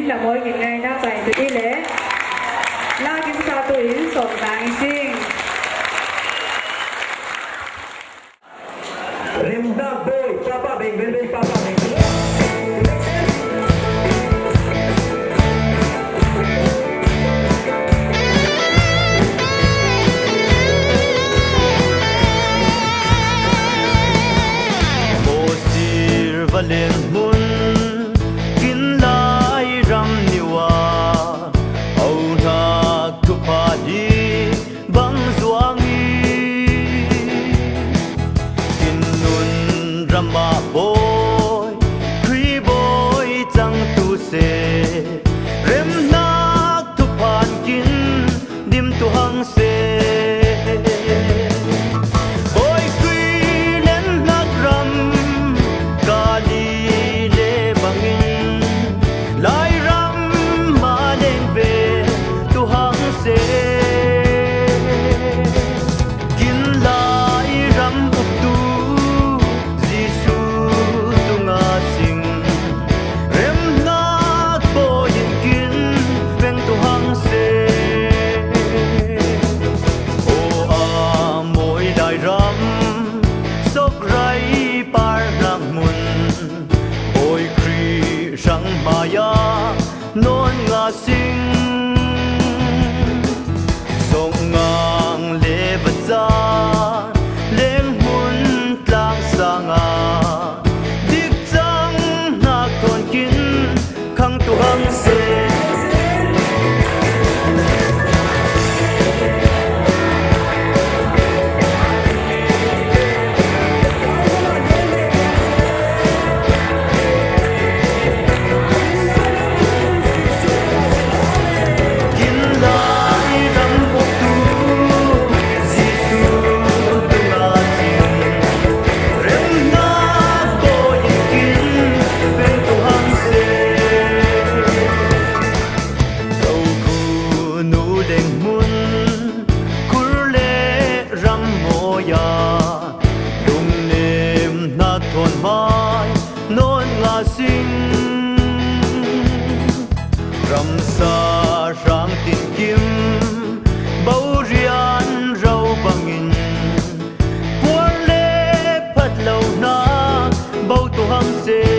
là mỗi ngày na chạy từ đi lễ la kim sa tu in sổ tang sinh Rim na boy papa beng beng papa beng Valen mun kin lai ram niwa au na tu pa di bang zuangi kin nun rama boy kri boy chang tu se rem na tu pan kin dim tu hang se Maya non nga sing song ngang le baza leng hun tlang sanga dik chang na ton kin khang tu hang se ram sa rang tin kim bao rian rau bangin por le phat lâu na bao tu hang se